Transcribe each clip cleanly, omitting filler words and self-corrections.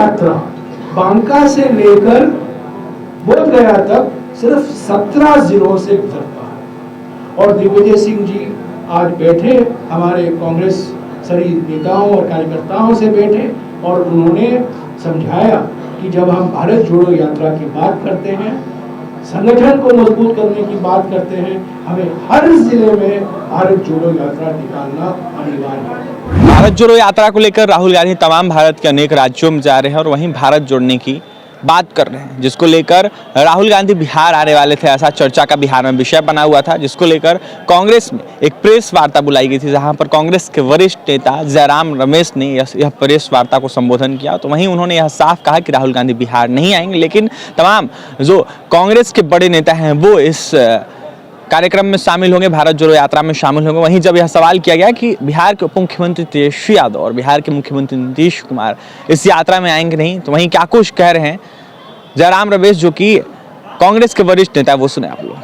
यात्रा बांका से लेकर बोधगया तक सिर्फ 17 जिलों से गुजरता है। और दिग्विजय सिंह जी आज बैठे, हमारे कांग्रेस सभी नेताओं और कार्यकर्ताओं से बैठे और उन्होंने समझाया कि जब हम भारत जोड़ो यात्रा की बात करते हैं, संगठन को मजबूत करने की बात करते हैं, हमें हर जिले में भारत जोड़ो यात्रा निकालना अनिवार्य है। भारत जोड़ो यात्रा को लेकर राहुल गांधी तमाम भारत के अनेक राज्यों में जा रहे हैं और वहीं भारत जोड़ने की बात कर रहे हैं, जिसको लेकर राहुल गांधी बिहार आने वाले थे, ऐसा चर्चा का बिहार में विषय बना हुआ था, जिसको लेकर कांग्रेस में एक प्रेस वार्ता बुलाई गई थी, जहां पर कांग्रेस के वरिष्ठ नेता जयराम रमेश ने यह प्रेस वार्ता को संबोधन किया। तो वहीं उन्होंने यह साफ कहा कि राहुल गांधी बिहार नहीं आएंगे, लेकिन तमाम जो कांग्रेस के बड़े नेता हैं वो इस कार्यक्रम में शामिल होंगे, भारत जोड़ो यात्रा में शामिल होंगे। वहीं जब यह सवाल किया गया कि बिहार के उप मुख्यमंत्री तेजस्वी यादव और बिहार के मुख्यमंत्री नीतीश कुमार इस यात्रा में आएंगे नहीं, तो वहीं क्या कुछ कह रहे हैं जयराम रमेश, जो कि कांग्रेस के वरिष्ठ नेता, वो सुने आप लोग।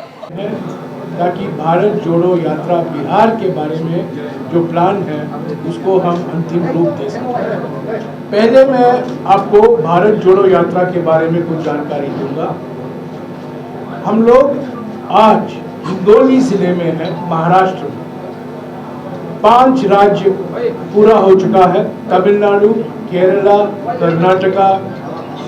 ताकि भारत जोड़ो यात्रा बिहार के बारे में जो प्लान है उसको हम अंतिम रूप दे सकें। पहले मैं आपको भारत जोड़ो यात्रा के बारे में कुछ जानकारी दूंगा। हम लोग आज हिंगोली जिले में है, महाराष्ट्र में 5 राज्य पूरा हो चुका है, तमिलनाडु, केरला, कर्नाटका,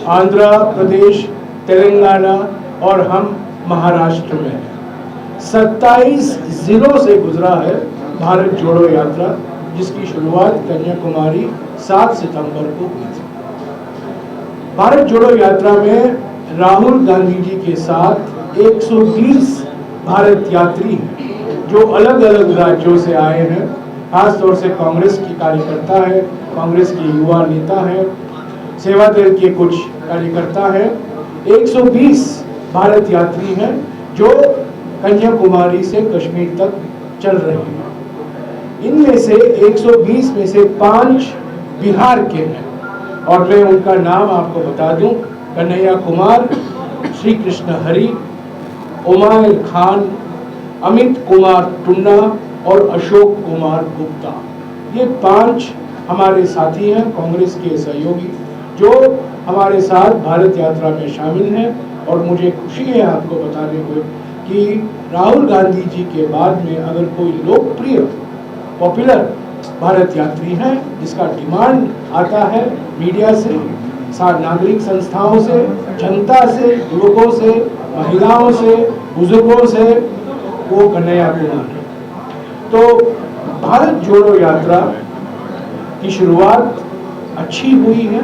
आंध्र प्रदेश, तेलंगाना और हम महाराष्ट्र में हैं। 27 जिलों से गुजरा है भारत जोड़ो यात्रा, जिसकी शुरुआत कन्याकुमारी 7 सितंबर को हुई थी। भारत जोड़ो यात्रा में राहुल गांधी जी के साथ 120 भारत यात्री हैं जो अलग अलग राज्यों से आए हैं। खासतौर से कांग्रेस की कार्यकर्ता है, कांग्रेस के युवा नेता हैं, सेवा दल के कुछ कार्यकर्ता हैं। 120 भारत यात्री हैं जो कन्याकुमारी से कश्मीर तक चल रहे हैं। इनमें से 120 में से 5 बिहार के हैं और मैं उनका नाम आपको बता दूं। कन्हैया कुमार, श्री कृष्ण हरि, उमायर खान, अमित कुमार टुन्ना और अशोक कुमार गुप्ता, ये 5 हमारे साथी हैं, कांग्रेस के सहयोगी, जो हमारे साथ भारत यात्रा में शामिल हैं। और मुझे खुशी है आपको बताने को कि राहुल गांधी जी के बाद में अगर कोई लोकप्रिय पॉपुलर भारत यात्री है जिसका डिमांड आता है मीडिया से, नागरिक संस्थाओं से, जनता से, युवकों से, महिलाओं से, बुजुर्गों से, वो कन्हैया कुमार है। तो भारत जोड़ो यात्रा की शुरुआत अच्छी हुई है,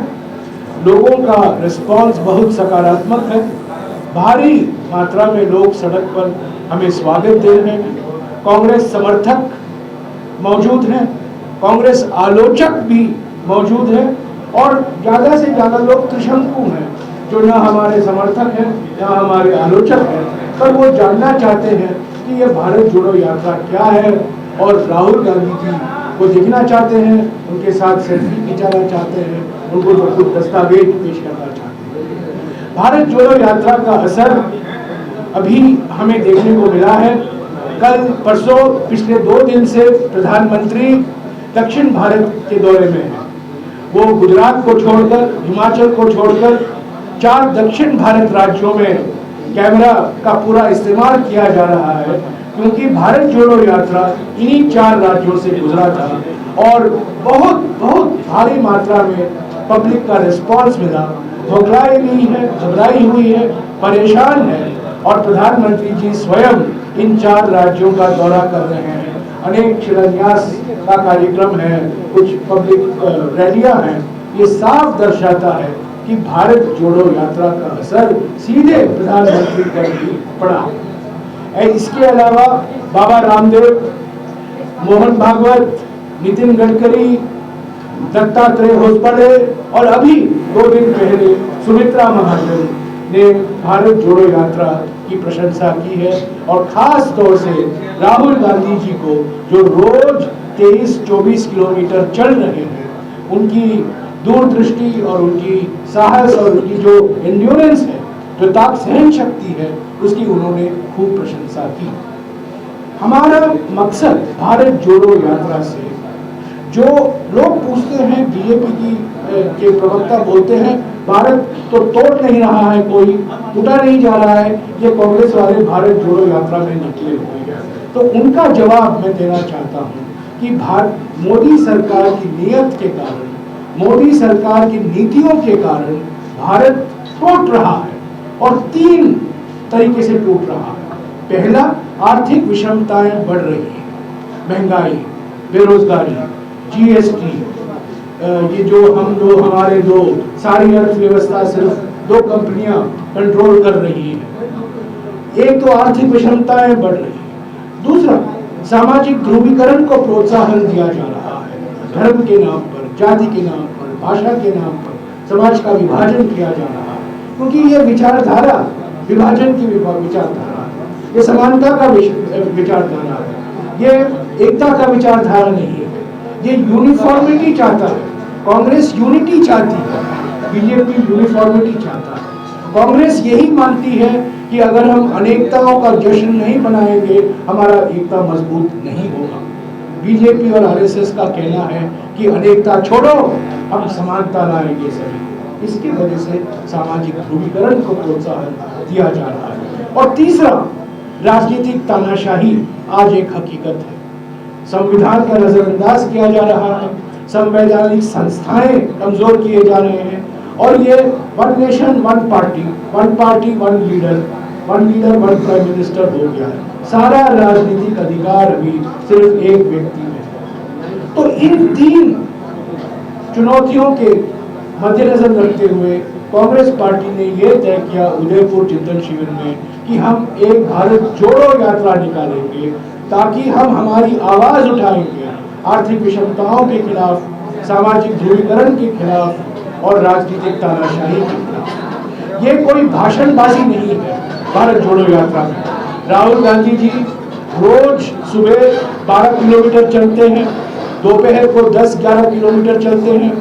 लोगों का रिस्पांस बहुत सकारात्मक है, भारी मात्रा में लोग सड़क पर हमें स्वागत दे रहे हैं। कांग्रेस समर्थक मौजूद हैं, कांग्रेस आलोचक भी मौजूद हैं और ज़्यादा से ज़्यादा लोग त्रिशंकु हैं, जो न हमारे समर्थक हैं न हमारे आलोचक हैं, पर वो जानना चाहते हैं कि ये भारत जोड़ो यात्रा क्या है और राहुल गांधी जी को देखना चाहते हैं, उनके साथ सेल्फी खिंचाना चाहते हैं, उनको तो कुछ दस्तावेज पेश करना चाहते हैं। भारत जोड़ो यात्रा का असर अभी हमें देखने को मिला है। कल परसों पिछले 2 दिन से प्रधानमंत्री दक्षिण भारत के दौरे में हैं। वो गुजरात को छोड़कर, हिमाचल को छोड़कर 4 दक्षिण भारत राज्यों में कैमरा का पूरा इस्तेमाल किया जा रहा है, क्योंकि भारत जोड़ो यात्रा इन्हीं 4 राज्यों से गुजरा था और बहुत भारी मात्रा में पब्लिक का रिस्पांस मिला। घबराई हुई है, घबराई हुई है, परेशान है और प्रधानमंत्री जी स्वयं इन 4 राज्यों का दौरा कर रहे हैं। अनेक शिलान्यास का कार्यक्रम है, कुछ पब्लिक रैलियां हैं। ये साफ दर्शाता है कि भारत जोड़ो यात्रा का असर सीधे प्रधानमंत्री पर भी पड़ा है। इसके अलावा बाबा रामदेव, मोहन भागवत, नितिन गडकरी, दत्तात्रेय होसबले और अभी 2 दिन पहले सुमित्रा महाजन ने भारत जोड़ो यात्रा की प्रशंसा की है और खास तौर से राहुल गांधी जी को, जो रोज 23-24 किलोमीटर चल रहे हैं, उनकी दूरदृष्टि और उनकी साहस और उनकी जो एंड्योरेंस है, जो ताक सहन शक्ति है, उसकी उन्होंने खूब प्रशंसा की। हमारा मकसद भारत जोड़ो यात्रा से जो लोग पूछते हैं, बीजेपी के प्रवक्ता बोलते हैं भारत तो तोड़ नहीं रहा है, कोई टूटा नहीं जा रहा है, ये कांग्रेस वाले भारत जोड़ो यात्रा में निकले हुए हैं। तो उनका जवाब मैं देना चाहता हूँ कि मोदी सरकार की नीयत के कारण, मोदी सरकार की नीतियों के कारण भारत टूट रहा है और 3 तरीके से टूट रहा है। पहला, आर्थिक विषमताएं बढ़ रही हैं, महंगाई, बेरोजगारी, जीएसटी, ये जो हमारे दो सारी अर्थव्यवस्था सिर्फ 2 कंपनियां कंट्रोल कर रही हैं। एक तो आर्थिक विषमताएं बढ़ रही है, दूसरा सामाजिक ध्रुवीकरण को प्रोत्साहन दिया जा रहा है, धर्म के नाम पर, जाति के नाम पर, भाषा के नाम पर समाज का विभाजन किया जा रहा है, क्योंकि ये विचारधारा विभाजन की विचारधारा है, ये समानता का विचारधारा है, ये एकता का विचारधारा नहीं है, ये यूनिफॉर्मिटी चाहता है। कांग्रेस यूनिटी चाहती है, बीजेपी यूनिफॉर्मिटी चाहता है। कांग्रेस यही मानती है कि अगर हम अनेकताओं का जश्न नहीं मनाएंगे, हमारा एकता मजबूत नहीं होगा। बीजेपी और आरएसएस का कहना है कि अनेकता छोड़ो, हम समानता लाएंगे सभी। इसकी वजह से सामाजिक ध्रुवीकरण को प्रोत्साहन दिया जा रहा है। और तीसरा, राजनीतिक तानाशाही आज एक हकीकत है। संविधान का नजरअंदाज किया जा रहा है, संवैधानिक संस्थाएं कमजोर किए जा रहे हैं, और ये 1 nation 1 party, 1 party 1 leader, 1 leader 1 prime minister हो गया है। सारा राजनीतिक अधिकार अभी सिर्फ एक व्यक्ति में है। तो इन 3 चुनौतियों के मद्देनजर रखते हुए कांग्रेस पार्टी ने यह तय किया उदयपुर चिंतन शिविर में कि हम एक भारत जोड़ो यात्रा निकालेंगे, ताकि हम हमारी आवाज उठाएंगे आर्थिक विषमताओं के खिलाफ, सामाजिक ध्रुवीकरण के खिलाफ और राजनीतिक तानाशाही के खिलाफ। ये कोई भाषणबाजी नहीं है। भारत जोड़ो यात्रा में राहुल गांधी जी रोज सुबह 12 किलोमीटर चलते हैं, दोपहर को 10-11 किलोमीटर चलते हैं।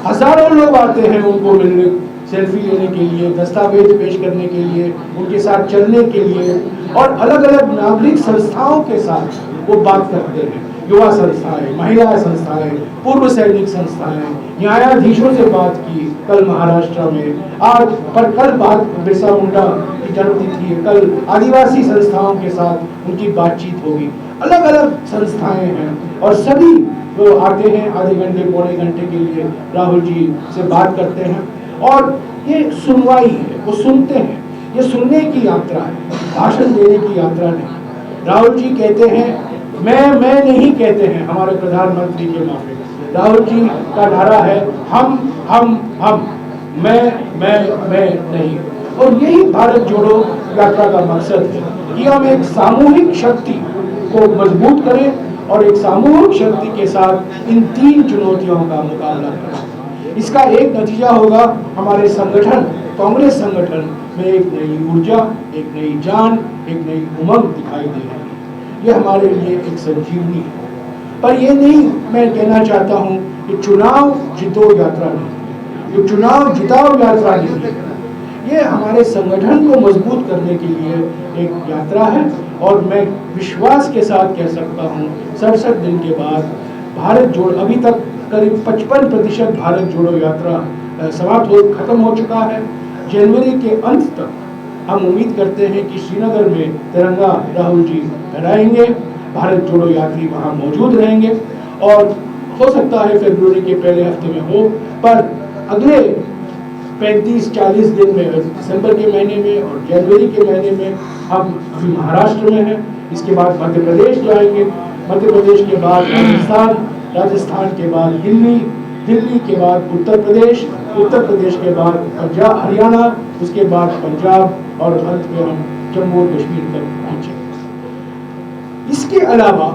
हजारों लोग आते हैं उनको मिलने, सेल्फी लेने के लिए, दस्तावेज पेश करने के लिए, उनके साथ चलने के लिए, और अलग अलग नागरिक संस्थाओं के साथ वो बात करते हैं। युवा संस्थाएं, महिला संस्थाएं, पूर्व सैनिक संस्थाएं, न्यायाधीशों से बात की कल महाराष्ट्र में, आज पर कल बात बिरसा मुंडा की जन्मतिथि है, कल आदिवासी संस्थाओं के साथ उनकी बातचीत होगी। अलग अलग संस्थाएं हैं और सभी वो आते हैं, आधे घंटे पौने घंटे के लिए राहुल जी से बात करते हैं, और ये सुनवाई है, वो सुनते हैं। ये सुनने की यात्रा है, भाषण देने की यात्रा नहीं। राहुल जी कहते हैं मैं नहीं कहते हैं हमारे प्रधानमंत्री के मामले में। राहुल जी का नारा है हम, मैं नहीं। और यही भारत जोड़ो यात्रा का मकसद है कि हम एक सामूहिक शक्ति को मजबूत करें और एक सामूहिक शक्ति के साथ इन 3 चुनौतियों का मुकाबला करें। इसका एक नतीजा होगा, हमारे संगठन, कांग्रेस संगठन में एक नई ऊर्जा, एक नई जान, एक नई उमंग दिखाई दे रही है। ये हमारे लिए एक संजीवनी है। पर ये नहीं मैं कहना चाहता हूँ कि चुनाव जीतो यात्रा नहीं, ये चुनाव जिताओ यात्रा नहीं है। ये हमारे संगठन को मजबूत करने के लिए एक यात्रा है, और मैं विश्वास के साथ कह सकता हूँ 67 दिन के बाद भारत जोड़ो, अभी तक करीब 55% भारत जोड़ो यात्रा खत्म हो चुका है। जनवरी के अंत तक हम उम्मीद करते हैं कि श्रीनगर में तिरंगा राहुल जी फहराएंगे, भारत जोड़ो यात्री वहाँ मौजूद रहेंगे, और हो सकता है फरवरी के पहले हफ्ते में हो, पर अगले 35-40 दिन में, दिसंबर के महीने में और जनवरी के महीने में हम अभी महाराष्ट्र में हैं। इसके बाद मध्य प्रदेश जाएंगे, मध्य प्रदेश के बाद राजस्थान, राजस्थान के बाद दिल्ली, दिल्ली के बाद उत्तर प्रदेश, उत्तर प्रदेश के बाद पंजाब, हरियाणा, उसके बाद पंजाब, और अंत में हम जम्मू और कश्मीर तक पहुंचे। इसके अलावा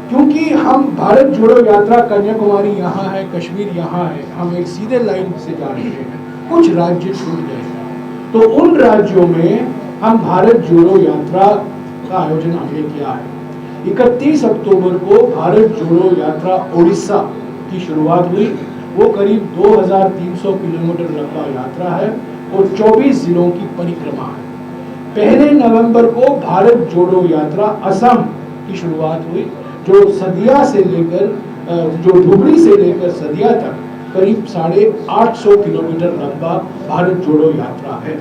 क्योंकि हम भारत जोड़ो यात्रा, कन्याकुमारी यहाँ है, कश्मीर यहाँ है, हम एक सीधे लाइन से जा रहे हैं, कुछ राज्य छूट गए हैं, तो उन राज्यों में हम भारत जोड़ो यात्रा का आयोजन हमने किया है। 31 अक्टूबर को भारत जोड़ो यात्रा ओडिशा की शुरुआत हुई। वो करीब 2300 किलोमीटर लंबा यात्रा है और 24 जिलों की परिक्रमा है। 1 नवंबर को भारत जोड़ो यात्रा असम की शुरुआत हुई, जो सदिया से लेकर जो धुबरी से लेकर सदिया तक करीब 850 किलोमीटर लंबा भारत जोड़ो यात्रा है।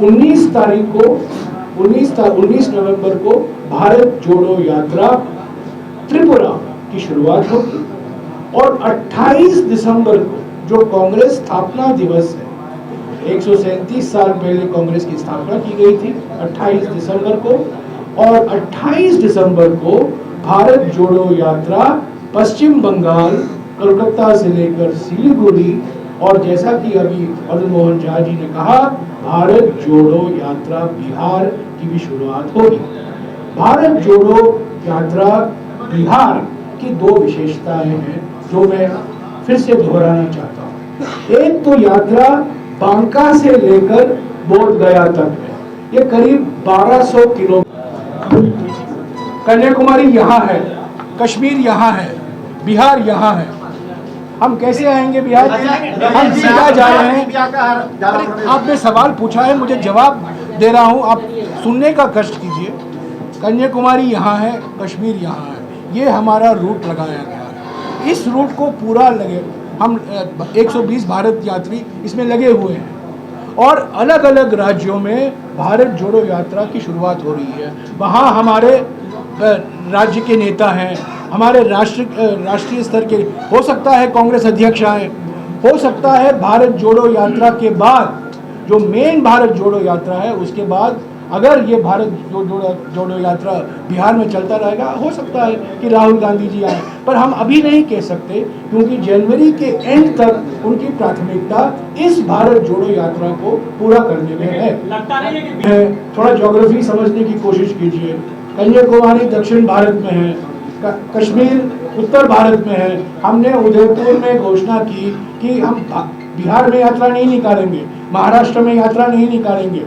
19 नवंबर को भारत जोड़ो यात्रा त्रिपुरा की शुरुआत होगी और 28 दिसंबर को जो कांग्रेस स्थापना दिवस है, 137 साल पहले कांग्रेस की स्थापना की गई थी 28 दिसंबर को, और 28 दिसंबर को भारत जोड़ो यात्रा पश्चिम बंगाल कोलकाता से लेकर सिलीगुड़ी, और जैसा कि अभी मदन मोहन झा जी ने कहा, भारत जोड़ो यात्रा बिहार की भी शुरुआत होगी। भारत जोड़ो यात्रा बिहार की दो विशेषताएं हैं जो मैं फिर से दोहराना चाहता हूँ। एक तो यात्रा बांका से लेकर बोध गया तक है, ये करीब 1200 किलोमीटर। कन्याकुमारी यहाँ है, कश्मीर यहाँ है, बिहार यहाँ है। हम कैसे आएंगे बिहार? हम सीधा जा रहे हैं। आपने सवाल पूछा है, मुझे जवाब दे रहा हूँ, आप सुनने का कष्ट कीजिए। कन्याकुमारी यहाँ है, कश्मीर यहाँ है, ये हमारा रूट लगाया गया है। इस रूट को पूरा लगे, हम 120 भारत यात्री इसमें लगे हुए हैं और अलग अलग राज्यों में भारत जोड़ो यात्रा की शुरुआत हो रही है। वहाँ हमारे राज्य के नेता हैं, हमारे राष्ट्रीय स्तर के, हो सकता है कांग्रेस अध्यक्ष आए, हो सकता है भारत जोड़ो यात्रा के बाद जो मेन भारत जोड़ो यात्रा है उसके बाद अगर ये भारत जोड़ो यात्रा बिहार में चलता रहेगा, हो सकता है कि राहुल गांधी जी आए, पर हम अभी नहीं कह सकते क्योंकि जनवरी के एंड तक उनकी प्राथमिकता इस भारत जोड़ो यात्रा को पूरा करने में है। थोड़ा ज्योग्राफी समझने की कोशिश कीजिए। कन्याकुमारी दक्षिण भारत में है, कश्मीर उत्तर भारत में है। हमने उदयपुर में घोषणा की कि हम बिहार में यात्रा नहीं निकालेंगे, महाराष्ट्र में यात्रा नहीं निकालेंगे,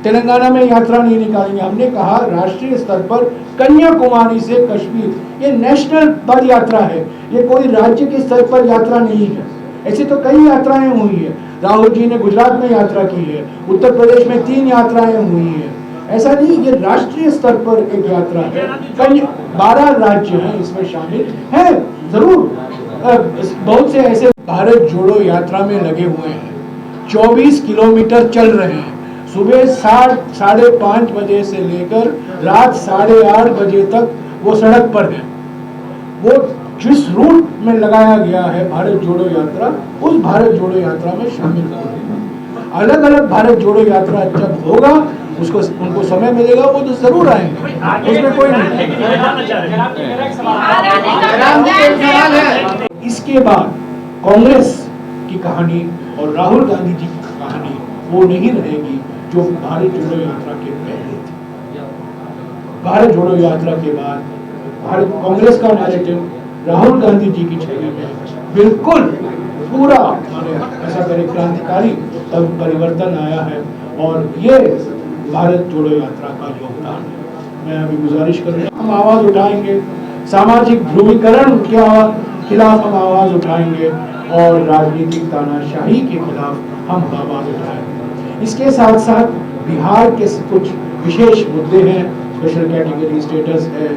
तेलंगाना में यात्रा नहीं निकालेंगे। हमने कहा राष्ट्रीय स्तर पर कन्याकुमारी से कश्मीर, ये नेशनल पद यात्रा है, ये कोई राज्य के स्तर पर यात्रा नहीं है। ऐसे तो कई यात्राएं हुई है, राहुल जी ने गुजरात में यात्रा की है, उत्तर प्रदेश में 3 यात्राएं हुई है। ऐसा नहीं, ये राष्ट्रीय स्तर पर एक यात्रा है। 12 राज्य हैं इसमें शामिल हैं, जरूर बहुत से ऐसे भारत जोड़ो यात्रा में लगे हुए हैं। 24 किलोमीटर चल रहे हैं, सुबह 5:30 बजे से लेकर रात 8:30 बजे तक वो सड़क पर है। वो जिस रूट में लगाया गया है भारत जोड़ो यात्रा, उस भारत जोड़ो यात्रा में शामिल हो रहे हैं। अलग अलग भारत जोड़ो यात्रा जब होगा, उसको उनको समय मिलेगा, वो तो जरूर आएंगे, उसमें कोई नहीं। इसके बाद कांग्रेस की कहानी और राहुल गांधी जी की कहानी वो नहीं रहेगी जो भारत जोड़ो यात्रा के पहले थी। भारत जोड़ो यात्रा के बाद भारत कांग्रेस का नैरेटिव राहुल गांधी जी की छवि में बिल्कुल पूरा ऐसा करे क्रांतिकारी परिवर्तन आया है और ये भारत जोड़ो यात्रा का योगदान है। मैं अभी गुजारिश करूँगा, हम आवाज़ उठाएंगे, सामाजिक ध्रुवीकरण के खिलाफ हम आवाज़ उठाएंगे और राजनीतिक तानाशाही के खिलाफ हम आवाज़ उठाएंगे। इसके साथ साथ बिहार के कुछ विशेष मुद्दे हैं, स्पेशल कैटेगरी स्टेटस है,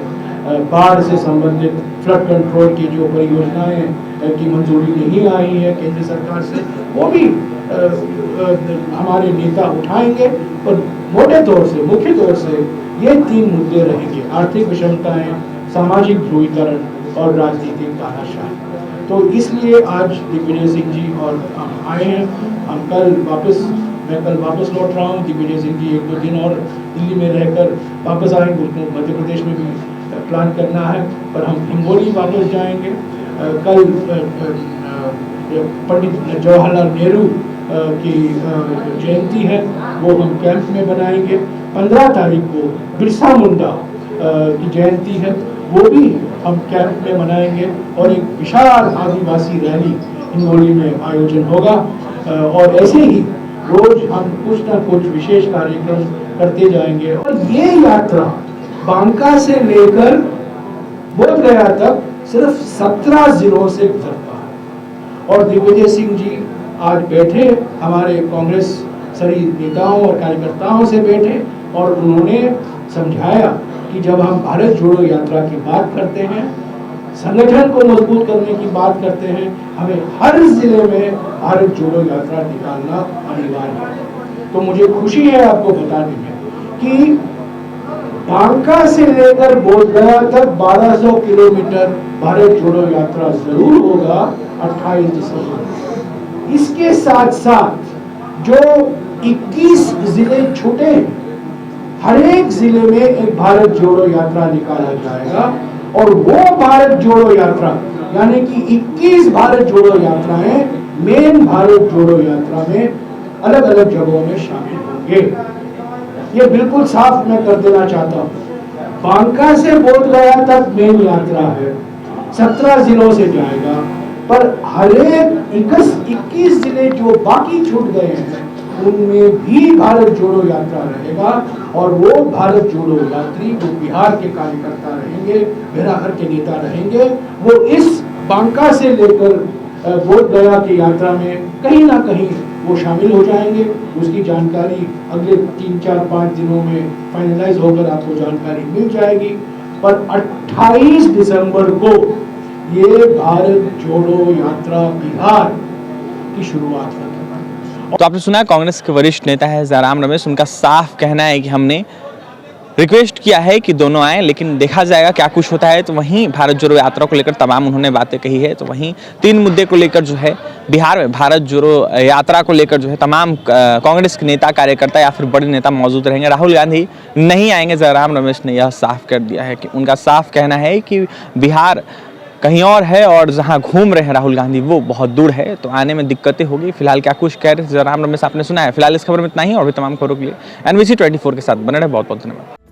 बाढ़ से संबंधित फ्लड कंट्रोल की जो परियोजनाएं की मंजूरी नहीं आई है केंद्र सरकार से, वो भी हमारे नेता उठाएंगे। और मोटे तौर से, मुख्य तौर से ये 3 मुद्दे रहेंगे: आर्थिक विषमताएं, सामाजिक ध्रुवीकरण और राजनीतिक तानाशाही। तो इसलिए आज दिग्विजय सिंह जी और हम आए हैं। मैं कल वापस लौट रहा हूँ। दिग्विजय सिंह जी 1-2 दिन और दिल्ली में रहकर वापस आएंगे, उनको मध्य प्रदेश में भी प्लान करना है, पर हम हिंगोली वापस जाएंगे। कल पंडित जवाहरलाल नेहरू की जयंती है, वो हम कैंप में बनाएंगे। 15 तारीख को बिरसा मुंडा की जयंती है, वो भी हम कैंप में मनाएंगे और एक विशाल आदिवासी रैली हिंगोली में आयोजन होगा। और ऐसे ही रोज हम कुछ न कुछ विशेष कार्यक्रम करते जाएंगे। और ये यात्रा बांका से लेकर बोध गया तक सिर्फ 17 जिलों से गुजरता है। और दिग्विजय सिंह जी आज बैठे, हमारे कांग्रेस सभी नेताओं और कार्यकर्ताओं से बैठे और उन्होंने समझाया कि जब हम भारत जोड़ो यात्रा की बात करते हैं संगठन को मजबूत करने की बात करते हैं, हमें हर जिले में भारत जोड़ो यात्रा निकालना अनिवार्य है। तो मुझे खुशी है आपको बताने में कि बांका से लेकर बोधगया तक 1200 किलोमीटर भारत जोड़ो यात्रा जरूर होगा 28 दिसंबर। इसके साथ साथ जो 21 जिले छूटे हैं, हर एक जिले में एक भारत जोड़ो यात्रा निकाला जाएगा और वो भारत जोड़ो यात्रा यानी कि 21 भारत जोड़ो यात्राएं मेन भारत जोड़ो यात्रा में अलग अलग जगहों में शामिल होंगे। ये बिल्कुल साफ मैं कर देना चाहता हूँ। बांका से बोधगया तक मेन यात्रा है, 17 जिलों से जाएगा, पर हर एक 21 जिले जो बाकी छूट गए हैं उनमें भी भारत जोड़ो यात्रा रहेगा और वो भारत जोड़ो यात्री जो बिहार के कार्यकर्ता रहेंगे, बिहार के नेता रहेंगे, वो इस बांका से लेकर बोधगया की यात्रा में कहीं ना कहीं वो शामिल हो जाएंगे। उसकी जानकारी अगले 3-4-5 दिनों में फाइनलाइज होकर आपको जानकारी मिल जाएगी। पर 28 दिसंबर को ये भारत जोड़ो यात्रा बिहार की शुरुआत होगी। तो आपने सुना कांग्रेस के वरिष्ठ नेता है जयराम रमेश, उनका साफ कहना है कि हमने रिक्वेस्ट किया है कि दोनों आए, लेकिन देखा जाएगा क्या कुछ होता है। तो वहीं भारत जोड़ो यात्रा को लेकर तमाम उन्होंने बातें कही है। तो वहीं 3 मुद्दे को लेकर जो है बिहार में भारत जोड़ो यात्रा को लेकर जो है तमाम कांग्रेस के नेता कार्यकर्ता या फिर बड़े नेता मौजूद रहेंगे। राहुल गांधी नहीं आएंगे, जयराम रमेश ने यह साफ कर दिया है कि उनका साफ कहना है कि बिहार कहीं और है और जहां घूम रहे हैं राहुल गांधी वो बहुत दूर है, तो आने में दिक्कतें होगी। फिलहाल क्या कुछ कह रहे जयराम रमेश आपने सुना है। फिलहाल इस खबर में इतना ही और भी तमाम खबरों के लिए NBC 24 के साथ बने रहे। बहुत बहुत धन्यवाद।